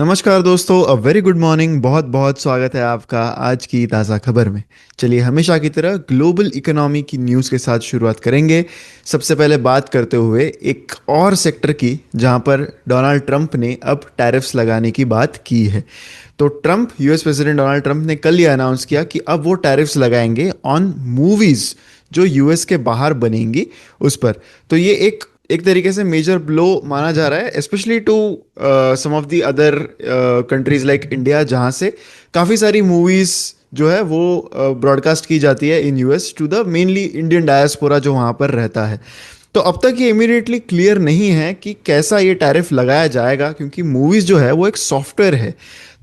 नमस्कार दोस्तों, a very good morning. बहुत बहुत स्वागत है आपका आज की ताज़ा खबर में। चलिए, हमेशा की तरह ग्लोबल इकोनॉमी की न्यूज़ के साथ शुरुआत करेंगे। सबसे पहले बात करते हुए एक और सेक्टर की, जहां पर डोनाल्ड ट्रंप ने अब टैरिफ्स लगाने की बात की है। तो Trump, US president Donald Trump ने कल ये अनाउंस किया कि अब वो टैरिफ्स लगाएंगे ऑन मूवीज़ जो यूएस के बाहर बनेंगी उस पर। तो ये एक एक तरीके से मेजर ब्लो माना जा रहा है, specially to some of the other countries like India, जहाँ से काफ़ी सारी मूवीज़ जो है वो ब्रॉडकास्ट की जाती है in US to the mainly Indian diaspora जो वहाँ पर रहता है। तो अब तक ये इमीडिएटली क्लियर नहीं है कि कैसा ये टैरिफ लगाया जाएगा, क्योंकि मूवीज़ जो है वो एक सॉफ्टवेयर है।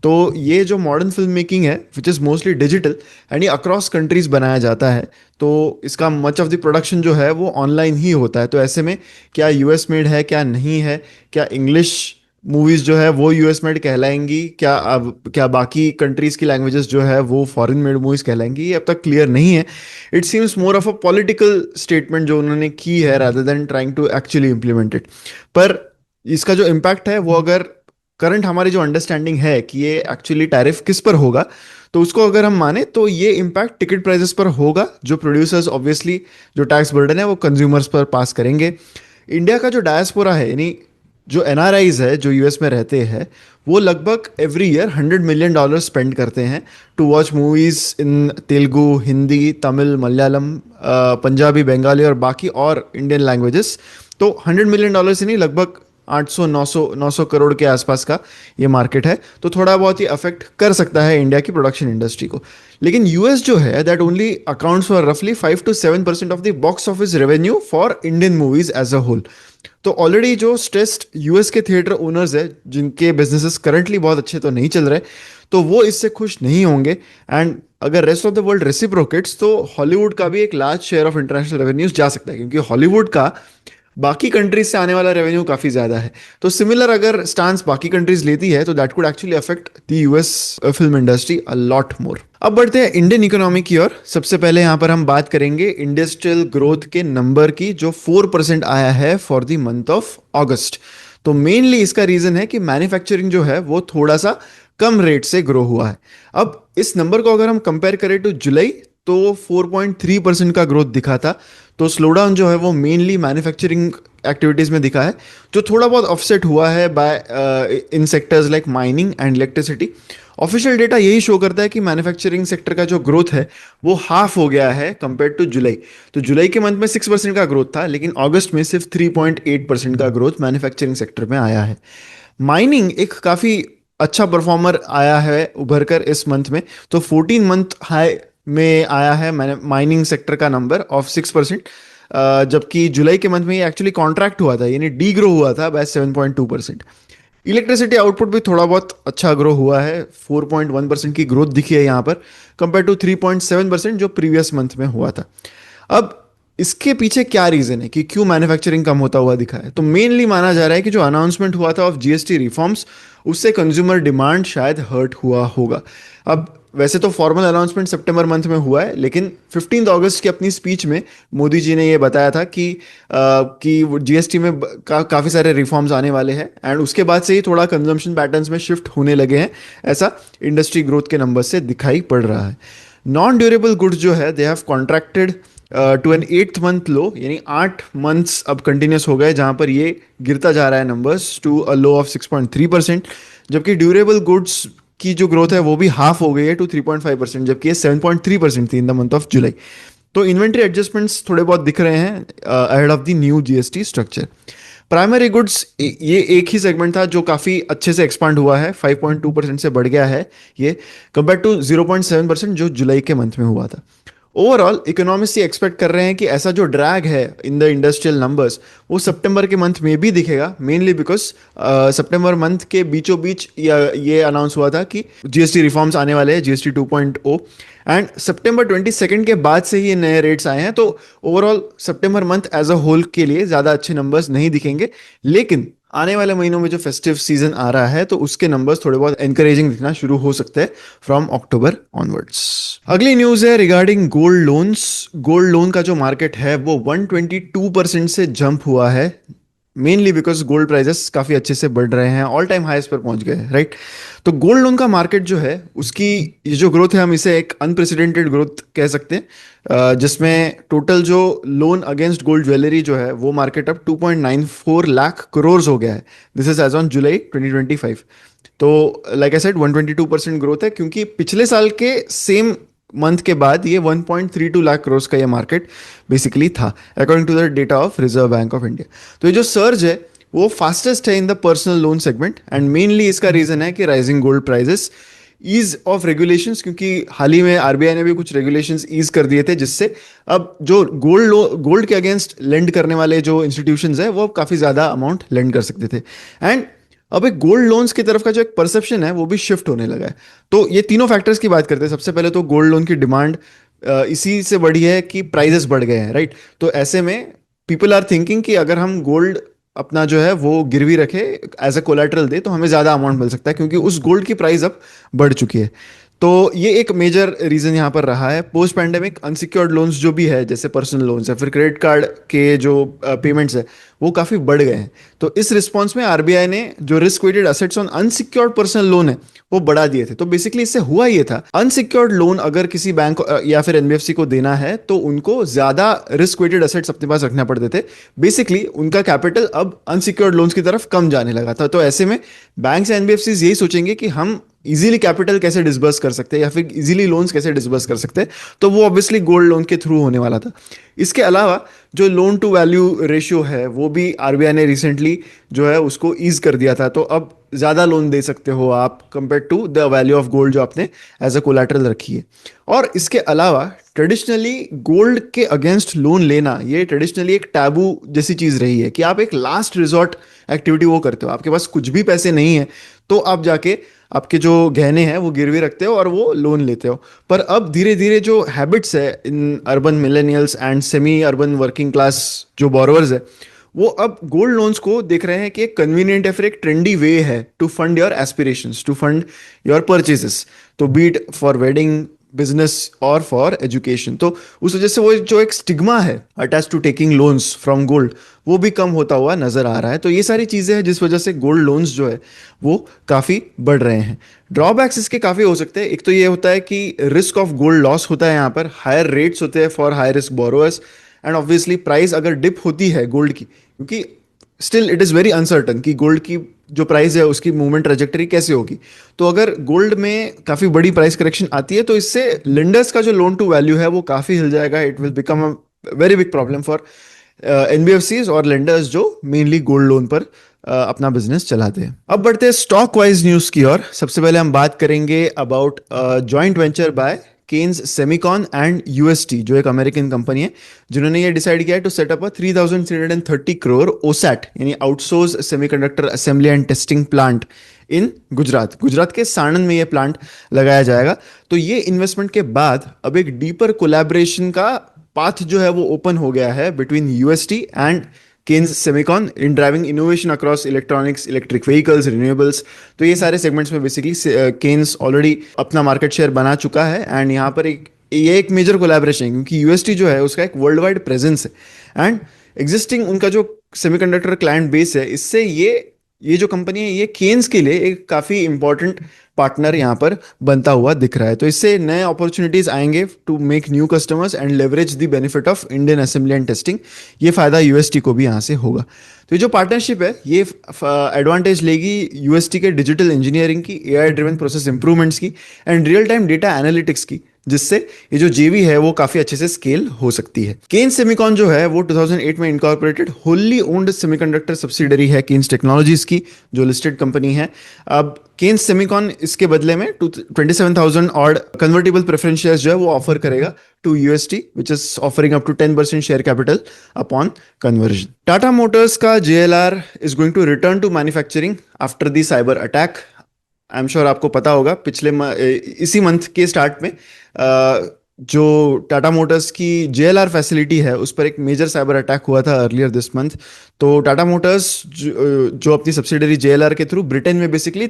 तो ये जो मॉडर्न फिल्म मेकिंग है which is mostly digital and ये अक्रॉस कंट्रीज बनाया जाता है। तो इसका मच ऑफ द प्रोडक्शन जो है वो ऑनलाइन ही होता है। तो ऐसे में क्या यूएस मेड है, क्या नहीं है, क्या इंग्लिश मूवीज जो है वो यूएस मेड कहलाएंगी, क्या अब क्या बाकी कंट्रीज की लैंग्वेजेस जो है वो फॉरेन मेड मूवीज कहलाएंगी, ये अब तक क्लियर नहीं है। It seems more of a political statement जो उन्होंने की है rather than trying to actually implement it. पर इसका जो इम्पैक्ट है वो, अगर करंट हमारी जो अंडरस्टैंडिंग है कि ये एक्चुअली टैरिफ किस पर होगा, तो उसको अगर हम माने तो ये इम्पैक्ट टिकट प्राइसेस पर होगा। जो प्रोड्यूसर्स ऑब्वियसली जो टैक्स बर्डन है वो कंज्यूमर्स पर पास करेंगे। इंडिया का जो डायस्पोरा है, यानी जो एनआरआईज है जो यूएस में रहते हैं, वो लगभग एवरी ईयर $100 मिलियन स्पेंड करते हैं to watch movies in Telugu, Hindi, Tamil, Malayalam, Punjabi, Bengali और बाकी और इंडियन लैंग्वेजेस। तो $100 मिलियन से नहीं, लगभग 800 900 करोड़ के आसपास का ये मार्केट है। तो थोड़ा बहुत ही अफेक्ट कर सकता है इंडिया की प्रोडक्शन इंडस्ट्री को। लेकिन यूएस जो है दैट ओनली अकाउंट्स फॉर रफली 5 to 7% of the box office revenue for Indian movies as a whole. तो ऑलरेडी जो स्ट्रेस्ड यूएस के थिएटर ओनर्स है, जिनके बिजनेसेस करंटली बहुत अच्छे तो नहीं चल रहे, तो वो इससे खुश नहीं होंगे। एंड अगर rest of the world reciprocates, तो हॉलीवुड का भी एक large share of international revenues जा सकता है, क्योंकि हॉलीवुड का बाकी कंट्रीज से आने वाला रेवेन्यू काफी ज्यादा है। तो सिमिलर अगर स्टांस बाकी कंट्रीज लेती है तो that could actually affect the US film industry a lot more. अब बढ़ते हैं इंडियन इकोनॉमी की ओर। सबसे पहले यहाँ पर हम बात करेंगे इंडस्ट्रियल ग्रोथ के नंबर की, जो 4% आया है फॉर द मंथ ऑफ अगस्त। तो मेनली इसका रीजन है कि मैन्युफैक्चरिंग जो है वो थोड़ा सा कम रेट से ग्रो हुआ है। अब इस नंबर को अगर हम कंपेयर करें टू जुलाई, तो 4.3% का ग्रोथ दिखा था। तो स्लो डाउन जो है वो मेनली मैन्युफैक्चरिंग एक्टिविटीज में दिखा है, जो थोड़ा बहुत ऑफसेट हुआ है by in sectors like mining and electricity. Official data यही शो करता है कि मैन्युफैक्चरिंग सेक्टर का जो ग्रोथ है वो हाफ हो गया है कंपेयर टू जुलाई। तो जुलाई के मंथ में 6% का ग्रोथ था, लेकिन अगस्त में सिर्फ 3.8% का ग्रोथ मैन्युफैक्चरिंग सेक्टर में आया है। माइनिंग एक काफी अच्छा परफॉर्मर आया है उभर कर इस मंथ में। तो 14 मंथ हाई में आया है माइनिंग सेक्टर का नंबर ऑफ 6%। जबकि जुलाई के मंथ में ये एक्चुअली कॉन्ट्रैक्ट हुआ था, यानी डी ग्रो हुआ था बाय 7.2%। इलेक्ट्रिसिटी आउटपुट भी थोड़ा बहुत अच्छा ग्रो हुआ है, 4.1% की ग्रोथ दिखी है यहाँ पर, कंपेयर टू 3.7% जो प्रीवियस मंथ में हुआ था। अब इसके पीछे क्या रीजन है कि क्यों मैन्युफैक्चरिंग कम होता हुआ दिखा है? तो मेनली माना जा रहा है कि जो अनाउंसमेंट हुआ था ऑफ जीएसटी रिफॉर्म्स, उससे कंज्यूमर डिमांड शायद हर्ट हुआ होगा। अब वैसे तो फॉर्मल अनाउंसमेंट सितंबर मंथ में हुआ है, लेकिन 15 अगस्त की अपनी स्पीच में मोदी जी ने ये बताया था कि जीएसटी में काफ़ी सारे रिफॉर्म्स आने वाले हैं, एंड उसके बाद से ही थोड़ा कंजम्पशन पैटर्न्स में शिफ्ट होने लगे हैं। ऐसा इंडस्ट्री ग्रोथ के नंबर से दिखाई पड़ रहा है। नॉन ड्यूरेबल गुड्स जो है they have contracted to an 8th month low, यानी 8 मंथ्स अब कंटिन्यूस हो गए जहां पर ये गिरता जा रहा है numbers to a low of 6.3%। जबकि ड्यूरेबल गुड्स की जो ग्रोथ है वो भी हाफ हो गई है टू 3.5%, जबकि ये 7.3% थी in the month of July. तो इन्वेंट्री एडजस्टमेंट्स थोड़े बहुत दिख रहे हैं ahead of the new GST structure. Primary goods, ये एक ही सेगमेंट था जो काफ़ी अच्छे से एक्सपांड हुआ है, 5.2% से बढ़ गया है ये, कंपेयर टू 0.7% जो जुलाई के मंथ में हुआ था। ओवरऑल इकोनॉमिस्ट ये एक्सपेक्ट कर रहे हैं कि ऐसा जो ड्रैग है इन द इंडस्ट्रियल नंबर्स वो सितंबर के मंथ में भी दिखेगा, मेनली बिकॉज सितंबर मंथ के बीचों बीच ये अनाउंस हुआ था कि जीएसटी रिफॉर्म्स आने वाले हैं, जीएसटी 2.0, एंड सितंबर 22 के बाद से ही ये नए रेट्स आए हैं। तो overall September month as a whole के लिए ज़्यादा अच्छे नंबर्स नहीं दिखेंगे, लेकिन आने वाले महीनों में जो फेस्टिव सीजन आ रहा है तो उसके नंबर्स थोड़े बहुत एनकरेजिंग दिखना शुरू हो सकते हैं फ्रॉम अक्टूबर ऑनवर्ड्स। अगली न्यूज है regarding gold loans. Gold loan का जो मार्केट है वो 122% से जंप हुआ है मेनली बिकॉज गोल्ड प्राइसेस काफ़ी अच्छे से बढ़ रहे हैं, ऑल टाइम हाईस पर पहुंच गए हैं, राइट। तो गोल्ड लोन का मार्केट जो है उसकी ये जो ग्रोथ है हम इसे एक अनप्रेसिडेंटेड ग्रोथ कह सकते हैं, जिसमें टोटल जो लोन अगेंस्ट गोल्ड ज्वेलरी जो है वो मार्केट अब 2.94 लाख करोड़ हो गया है। This is as on July 2025। तो लाइक आई सेड 122% ग्रोथ है, क्योंकि पिछले साल के सेम मंथ के बाद ये 1.32 लाख करोड़ का ये मार्केट बेसिकली था, according to the data of Reserve Bank of India. तो ये जो सर्ज है वो फास्टेस्ट है in the personal loan segment, and mainly इसका रीजन है कि rising gold prices, ease of regulations, क्योंकि हाल ही में आरबीआई ने भी कुछ रेगुलेशंस ईज कर दिए थे, जिससे अब जो गोल्ड के अगेंस्ट लेंड करने वाले जो इंस्टीट्यूशंस है वो अब काफ़ी ज़्यादा अमाउंट लेंड कर सकते थे। एंड अब एक गोल्ड लोन्स की तरफ का जो एक परसेप्शन है वो भी शिफ्ट होने लगा है। तो ये तीनों फैक्टर्स की बात करते हैं। सबसे पहले तो गोल्ड लोन की डिमांड इसी से बढ़ी है कि प्राइजेस बढ़ गए हैं, राइट। तो ऐसे में पीपल आर थिंकिंग कि अगर हम गोल्ड अपना जो है वो गिरवी रखे, एज अ कोलेटरल दे, तो हमें ज़्यादा अमाउंट मिल सकता है, क्योंकि उस गोल्ड की प्राइस अब बढ़ चुकी है। तो ये एक मेजर रीजन यहाँ पर रहा है। पोस्ट पैंडेमिक अनसिक्योर्ड लोन्स जो भी है, जैसे पर्सनल लोन्स है, फिर क्रेडिट कार्ड के जो पेमेंट्स है वो काफ़ी बढ़ गए हैं। तो इस रिस्पॉन्स में आरबीआई ने जो risk weighted assets on unsecured personal loan है वो बढ़ा दिए थे। तो बेसिकली इससे हुआ ये था, अनसिक्योर्ड लोन अगर किसी बैंक या फिर एनबीएफसी को देना है तो उनको ज्यादा रिस्क वेटेड असेट्स अपने पास रखना पड़ते थे। बेसिकली उनका कैपिटल अब अनसिक्योर्ड लोन्स की तरफ कम जाने लगा था। तो ऐसे में बैंक या एनबीएफसी यही सोचेंगे कि हम इजीली कैपिटल कैसे डिसबर्स कर सकते हैं या फिर इजीली लोन्स कैसे डिसबर्स कर सकते हैं। तो वो ऑब्वियसली गोल्ड लोन के थ्रू होने वाला था। इसके अलावा जो लोन टू वैल्यू रेशियो है वो भी आरबीआई ने रिसेंटली जो है उसको ईज कर दिया था। तो अब ज़्यादा लोन दे सकते हो आप compare to the value of gold जो आपने एज अ कोलैटरल रखी है। और इसके अलावा ट्रेडिशनली गोल्ड के अगेंस्ट लोन लेना ये ट्रेडिशनली एक टैबू जैसी चीज़ रही है, कि आप एक लास्ट रिजॉर्ट एक्टिविटी वो करते हो। आपके पास कुछ भी पैसे नहीं है तो आप जाके आपके जो गहने हैं वो गिरवी रखते हो और वो लोन लेते हो। पर अब धीरे धीरे जो हैबिट्स है in urban millennials and semi urban working class जो बोरोवर्स है, वो अब गोल्ड लोन्स को देख रहे हैं कि एक कन्वीनियंट या फिर एक ट्रेंडी वे है to fund your aspirations, to fund your purchases. तो बीट फॉर वेडिंग, बिजनेस और फॉर एजुकेशन। तो उस वजह से वो जो एक स्टिग्मा है attach to taking loans from gold वो भी कम होता हुआ नजर आ रहा है। तो ये सारी चीजें हैं जिस वजह से गोल्ड लोन्स जो है वो काफी बढ़ रहे हैं। ड्रॉबैक्स इसके काफी हो सकते हैं। एक तो ये होता है कि रिस्क ऑफ गोल्ड लॉस होता है, यहाँ पर हायर रेट्स होते हैं for high risk borrowers, and obviously price अगर डिप होती है गोल्ड की, क्योंकि still it is very uncertain कि गोल्ड की जो प्राइस है उसकी मूवमेंट ट्रेजेक्टरी कैसे होगी। तो अगर गोल्ड में काफ़ी बड़ी प्राइस करेक्शन आती है तो इससे लेंडर्स का जो लोन टू वैल्यू है वो काफ़ी हिल जाएगा। It will become a very big problem for NBFCs और लेंडर्स जो मेनली गोल्ड लोन पर अपना बिजनेस चलाते हैं। अब बढ़ते हैं स्टॉक वाइज न्यूज़ की ओर। सबसे पहले हम बात करेंगे about joint venture by Kaynes Semicon and UST, जो एक अमेरिकन कंपनी है, जिन्होंने ये डिसाइड किया है to set up a 3,330 crore OSAT यानी outsource semiconductor assembly and testing plant in Gujarat के साणंद में ये प्लांट लगाया जाएगा। तो ये इन्वेस्टमेंट के बाद अब एक डीपर कोलैबोरेशन का पाथ जो है वो ओपन हो गया है between UST and Kaynes Semicon in driving innovation across electronics, electric vehicles, renewables. तो ये सारे सेगमेंट्स में बेसिकली केन्स ऑलरेडी अपना मार्केट शेयर बना चुका है, एंड यहाँ पर ये एक मेजर कोलैबोरेशन है क्योंकि यूएसटी जो है उसका एक वर्ल्ड वाइड प्रेजेंस है, एंड एग्जिस्टिंग उनका जो सेमीकंडक्टर क्लाइंट बेस है, इससे ये जो कंपनी है ये केन्स के लिए एक काफ़ी इंपॉर्टेंट पार्टनर यहाँ पर बनता हुआ दिख रहा है। तो इससे नए अपॉर्चुनिटीज आएंगे to make new customers and leverage the benefit of Indian assembly and testing. ये फायदा यूएसटी को भी यहाँ से होगा। तो ये जो पार्टनरशिप है ये एडवांटेज लेगी यूएसटी के डिजिटल इंजीनियरिंग की, एआई ड्रिवन प्रोसेस इंप्रूवमेंट्स की and real time data analytics की, जिससे ये जो जेवी है वो काफी अच्छे से स्केल हो सकती है। केन्स सेमिकॉन जो है वो 2008 में incorporated wholly owned semiconductor subsidiary है केन्स टेक्नोलॉजीज की, जो लिस्टेड कंपनी है। अब केन्स सेमिकॉन इसके बदले में 27,000 ऑड कन्वर्टेबल प्रेफरेंस शेयर्स जो है वो ऑफर करेगा to UST, which is offering up to 10% share capital upon conversion. Tata Motors का JLR is going to return to manufacturing after the cyber attack. I am sure आपको पता होगा इसी month के स्टार्ट में जो टाटा मोटर्स की जेएलआर फैसिलिटी है उस पर एक मेजर साइबर अटैक हुआ था अर्लियर दिस मंथ। तो टाटा मोटर्स जो अपनी सब्सिडरी जेएलआर के थ्रू ब्रिटेन में बेसिकली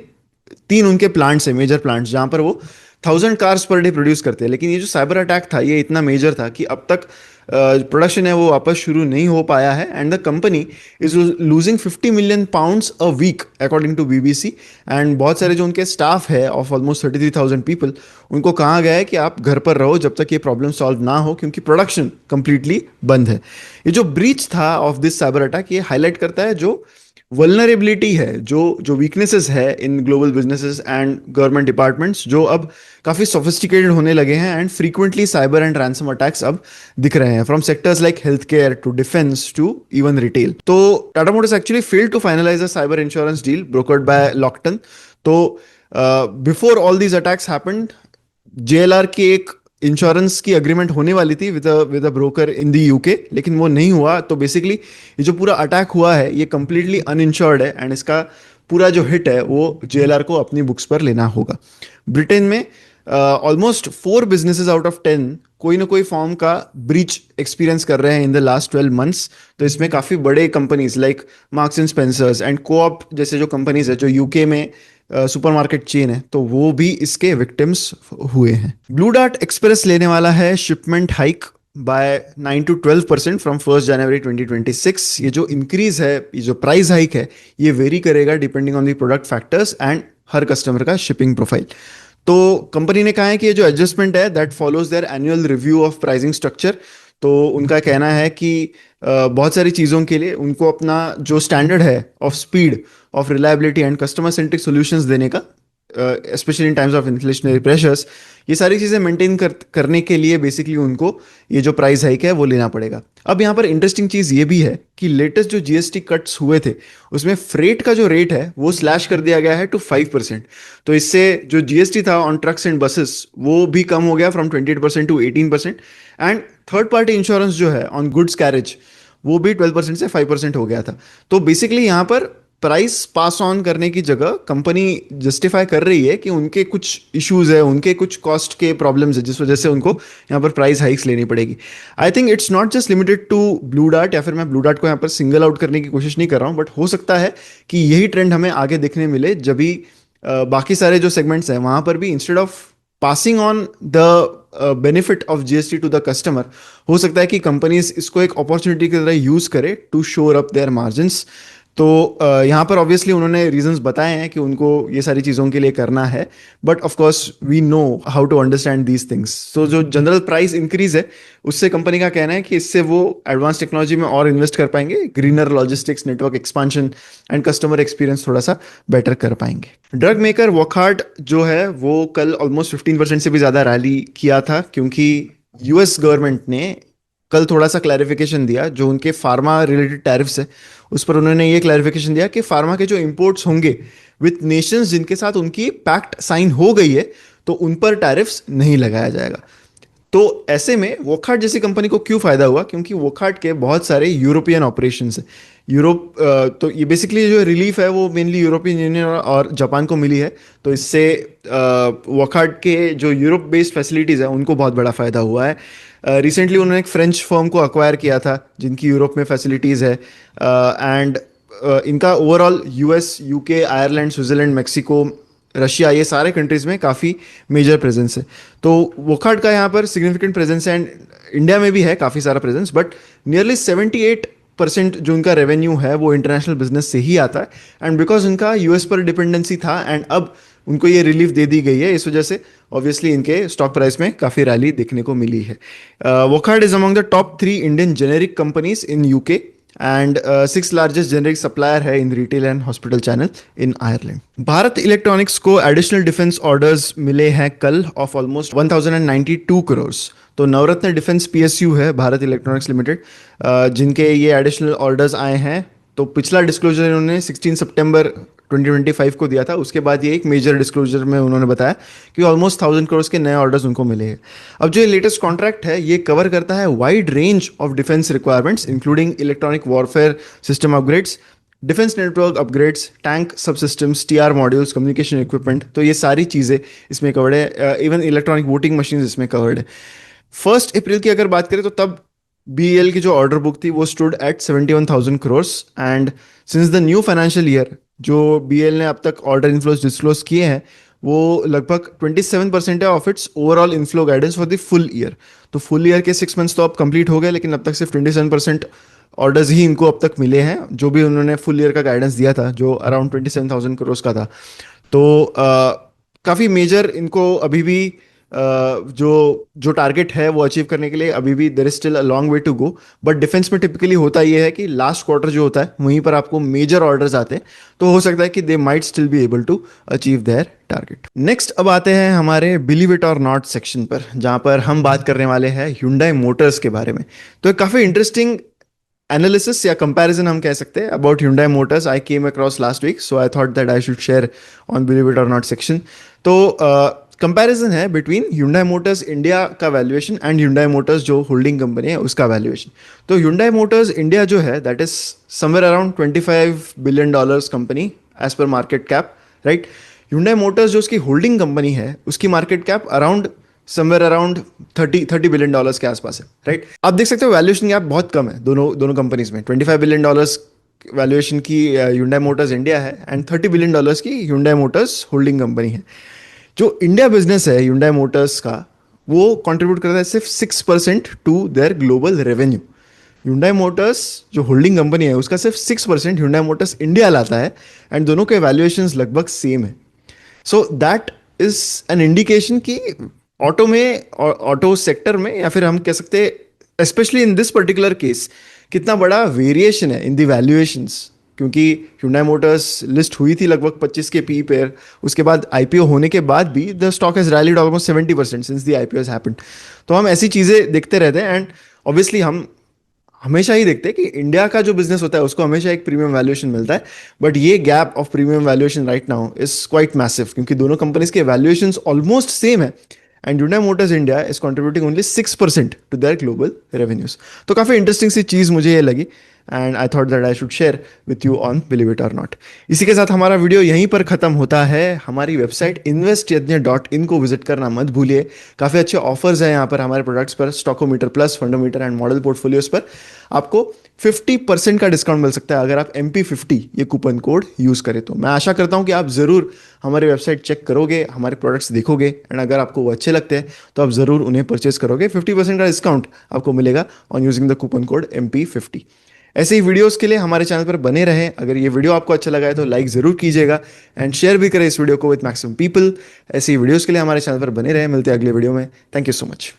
3 उनके प्लांट्स है, मेजर प्लांट्स, जहां पर वो 1,000 कार्स पर डे प्रोड्यूस करते हैं। लेकिन ये जो साइबर अटैक था ये इतना मेजर था कि अब तक प्रोडक्शन है वो वापस शुरू नहीं हो पाया है, and the company is losing 50 million pounds a week according to BBC. And बहुत सारे जो उनके स्टाफ है ऑफ ऑलमोस्ट 33,000 पीपल, उनको कहा गया है कि आप घर पर रहो जब तक ये प्रॉब्लम सॉल्व ना हो, क्योंकि प्रोडक्शन कंप्लीटली बंद है। ये जो ब्रीच था ऑफ दिस साइबर अटैक, ये हाईलाइट करता है जो वल्नरेबिलिटी है, जो जो वीकनेसेस है in global businesses and government departments, जो अब काफी सोफिस्टिकेटेड होने लगे हैं, and frequently cyber and ransom attacks अब दिख रहे हैं from sectors like health care to defence to even retail. तो Tata Motors actually failed to finalise a cyber insurance deal brokered by Lockton. तो before all these attacks happened, JLR की एक insurance की agreement होने वाली थी with a broker in the UK, लेकिन वो नहीं हुआ। तो बेसिकली ये जो पूरा अटैक हुआ है ये कंप्लीटली अनइंश्योर्ड है, एंड इसका पूरा जो हिट है वो जेएलआर को अपनी बुक्स पर लेना होगा। ब्रिटेन में ऑलमोस्ट 4 बिजनेसेस आउट ऑफ 10 कोई ना कोई फॉर्म का ब्रीच एक्सपीरियंस कर रहे हैं इन द लास्ट 12 मंथ्स। तो इसमें काफ़ी बड़े companies like Marks and Spencers and Co-op जैसे जो कंपनीज है जो यूके में सुपरमार्केट चेन है, तो वो भी इसके विक्टिम्स हुए हैं। ब्लू डार्ट एक्सप्रेस लेने वाला है shipment hike by 9 to 12% from 1 January 2026। ये जो इंक्रीज है, ये जो प्राइस हाइक है, ये वेरी करेगा depending on the product factors and her customer का शिपिंग प्रोफाइल। तो कंपनी ने कहा है कि ये जो एडजस्टमेंट है that follows there annual review of pricing structure. तो उनका कहना है कि बहुत सारी चीज़ों के लिए उनको अपना जो स्टैंडर्ड है of speed, of reliability and customer centric solutions देने का, specially in times of inflationary pressures, ये सारी चीज़ें मेंटेन करने के लिए बेसिकली उनको ये जो प्राइस हाइक है वो लेना पड़ेगा। अब यहाँ पर इंटरेस्टिंग चीज़ ये भी है कि लेटेस्ट जो जीएसटी कट्स हुए थे उसमें फ्रेट का जो रेट है वो स्लैश कर दिया गया है टू 5%। तो इससे जो जीएसटी था ऑन ट्रक्स एंड बसेस वो भी कम हो गया from 28% to 18%। And third party insurance जो है ऑन गुड्स कैरेज वो भी 12% से 5% हो गया था। तो बेसिकली यहाँ पर प्राइस पास ऑन करने की जगह कंपनी जस्टिफाई कर रही है कि उनके कुछ इश्यूज है, उनके कुछ कॉस्ट के प्रॉब्लम्स है, जिस वजह से उनको यहाँ पर प्राइस हाइक्स लेनी पड़ेगी। I think it's not just limited to Blue Dart, या फिर मैं ब्लू डार्ट को यहाँ पर सिंगल आउट करने की कोशिश नहीं कर रहा हूँ, बट हो सकता है कि यही ट्रेंड हमें आगे देखने मिले जब भी बाकी सारे जो सेगमेंट्स हैं वहाँ पर भी instead of passing on the benefit of GST to the customer, हो सकता है कि कंपनीज इसको एक अपॉर्चुनिटी की तरह यूज करे टू शोर अप देयर मार्जिन्स। तो यहाँ पर ऑब्वियसली उन्होंने रीजंस बताए हैं कि उनको ये सारी चीज़ों के लिए करना है, but of course we know how to understand these things. तो जो जनरल प्राइस इंक्रीज है उससे कंपनी का कहना है कि इससे वो एडवांस टेक्नोलॉजी में और इन्वेस्ट कर पाएंगे, greener logistics, network expansion and customer experience थोड़ा सा बेटर कर पाएंगे। ड्रग मेकर वॉकहार्ट जो है वो कल ऑलमोस्ट 15% से भी ज़्यादा रैली किया था, क्योंकि यूएस गवर्नमेंट ने कल थोड़ा सा क्लैरिफिकेशन दिया जो उनके फार्मा रिलेटेड टैरिफ्स है उस पर। उन्होंने ये क्लैरिफिकेशन दिया कि फार्मा के जो इंपोर्ट्स होंगे विथ नेशंस जिनके साथ उनकी पैक्ट साइन हो गई है, तो उन पर टैरिफ्स नहीं लगाया जाएगा। तो ऐसे में वोकहार्ट जैसी कंपनी को क्यों फायदा हुआ, क्योंकि वोकहार्ट के बहुत सारे यूरोपियन ऑपरेशंस हैं। यूरोप तो ये बेसिकली जो रिलीफ है वो मेनली यूरोपियन यूनियन और जापान को मिली है। तो इससे वोकहार्ट के जो यूरोप बेस्ड फैसिलिटीज़ है उनको बहुत बड़ा फायदा हुआ है। रिसेंटली उन्होंने एक फ्रेंच फर्म को अक्वायर किया था जिनकी यूरोप में फैसिलिटीज़ है, एंड इनका overall US, UK, Ireland, Switzerland, Mexico, Russia, ये सारे कंट्रीज में काफ़ी मेजर प्रेजेंस है। तो वोकहार्ट का यहाँ पर सिग्निफिकेंट प्रेजेंस है, एंड इंडिया में भी है काफ़ी सारा प्रेजेंस, बट नियरली 78% जो उनका रेवेन्यू है वो इंटरनेशनल बिजनेस से ही आता है। एंड बिकॉज उनका यूएस पर डिपेंडेंसी था एंड अब उनको ये रिलीफ दे दी गई है, इस वजह से ऑब्वियसली इनके स्टॉक प्राइस में काफ़ी रैली देखने को मिली है। Wockhardt is among the top 3 Indian generic companies in UK and 6th largest generic supplier है in retail and hospital channel in Ireland. Bharat Electronics को एडिशनल डिफेंस ऑर्डर्स मिले हैं कल ऑफ ऑलमोस्ट 1092 करोड़। तो नवरत्न डिफेंस पीएसयू है भारत इलेक्ट्रॉनिक्स लिमिटेड, जिनके ये additional orders आए हैं। तो पिछला डिस्क्लोजर इन्होंने 16 सितंबर 2025 को दिया था, उसके बाद ये एक मेजर डिस्क्लोजर में उन्होंने बताया कि ऑलमोस्ट 1000 करोड़ के नए ऑर्डर्स उनको मिले हैं। अब जो ये लेटेस्ट कॉन्ट्रैक्ट है ये कवर करता है wide range of defence requirements including electronic warfare system upgrades, defence network upgrades, tank sub systems, TR modules, communication equipment. तो ये सारी चीज़ें इसमें कवर्ड है, इवन इलेक्ट्रॉनिक वोटिंग मशीन इसमें कवर्ड है। 1 अप्रैल की अगर बात करें तो तब बीएल की जो ऑर्डर बुक थी वो stood at 71,000 crore, and since the new financial year जो बीएल ने अब तक ऑर्डर इनफ्लोज डिस्क्लोज किए हैं वो लगभग 27% है of its overall inflow guidance for the full year. तो फुल ईयर के 6 मंथ्स तो अब कंप्लीट हो गए, लेकिन अब तक सिर्फ 27% ऑर्डर्स ही इनको अब तक मिले हैं, जो भी उन्होंने फुल ईयर का गाइडेंस दिया था जो अराउंड 27,000 करोड़ का था। तो काफ़ी मेजर इनको अभी भी जो जो टारगेट है वो अचीव करने के लिए अभी भी there is still a long way to go. But defence में टिपिकली होता ये है कि लास्ट क्वार्टर जो होता है वहीं पर आपको मेजर ऑर्डर्स आते हैं, तो हो सकता है कि they might still be able to achieve their target. Next अब आते हैं हमारे बिलीव इट और नॉट सेक्शन पर, जहां पर हम बात करने वाले हैं Hyundai मोटर्स के बारे में। तो एक काफ़ी इंटरेस्टिंग एनालिसिस या कंपैरिजन हम कह सकते हैं about Hyundai motors I came across last week, so I thought that I should share on believe it और नॉट सेक्शन। तो कंपैरिजन है बिटवीन Hyundai मोटर्स इंडिया का वैल्यूएशन एंड Hyundai मोटर्स जो होल्डिंग कंपनी है उसका वैल्यूएशन। तो Hyundai motors India जो है that is somewhere around $25 billion company as per market cap, right. Hyundai motors जो उसकी होल्डिंग कंपनी है उसकी market cap around somewhere around 30 billion के आसपास है, राइट। आप देख सकते हो वैल्यूएशन गैप बहुत कम है दोनों दोनों कंपनीज में। $25 बिलियन वैल्यूएशन की Hyundai मोटर्स इंडिया है एंड $30 बिलियन की Hyundai मोटर्स होल्डिंग कंपनी है। जो इंडिया बिजनेस है Hyundai मोटर्स का, वो कंट्रीब्यूट करता है सिर्फ 6% to their global revenue. Hyundai motors जो होल्डिंग कंपनी है उसका सिर्फ 6% Hyundai मोटर्स इंडिया लाता है, एंड दोनों के वैल्यूएशंस लगभग सेम है। So that is an indication कि ऑटो में, ऑटो सेक्टर में, या फिर हम कह सकते हैं specially in this particular case, कितना बड़ा वेरिएशन है इन द वैल्यूएशंस। क्योंकि Hyundai मोटर्स लिस्ट हुई थी लगभग 25 के पी पेयर, उसके बाद आईपीओ होने के बाद भी the stock has rallied almost 70% since the IPO has happened. तो हम ऐसी चीज़ें देखते रहते हैं, एंड ऑब्वियसली हम हमेशा ही देखते हैं कि इंडिया का जो बिजनेस होता है उसको हमेशा एक प्रीमियम वैल्यूएशन मिलता है। बट ये gap of premium valuation right now is quite massive, क्योंकि दोनों कंपनीज के वैल्यूएशंस ऑलमोस्ट सेम है, and Hyundai motors India is contributing only 6% to their global revenues. तो काफ़ी इंटरेस्टिंग सी चीज़ मुझे ये लगी, and I thought that I should share with you on believe it और नॉट। इसी के साथ हमारा वीडियो यहीं पर खत्म होता है। हमारी वेबसाइट investYajna.in को विजिट करना मत भूलिए। काफ़ी अच्छे ऑफर्स हैं यहाँ पर हमारे प्रोडक्ट्स पर, स्टॉकोमीटर प्लस, फंडोमीटर एंड मॉडल पोर्टफोलियोज पर आपको 50% का डिस्काउंट मिल सकता है अगर आप MP50 ये कूपन कोड यूज़ करें। तो मैं आशा करता हूँ कि आप ज़रूर हमारी वेबसाइट चेक करोगे, हमारे प्रोडक्ट्स देखोगे, एंड अगर आपको वो अच्छे लगते हैं तो आप ज़रूर उन्हें परचेज करोगे। 50% का डिस्काउंट आपको मिलेगा on using the coupon code MP50। ऐसे ही वीडियोस के लिए हमारे चैनल पर बने रहें। अगर ये वीडियो आपको अच्छा लगा है तो लाइक ज़रूर कीजिएगा एंड शेयर भी करें इस वीडियो को विद मैक्सिमम पीपल। ऐसे ही वीडियोस के लिए हमारे चैनल पर बने रहें। मिलते हैं अगले वीडियो में। Thank you so much.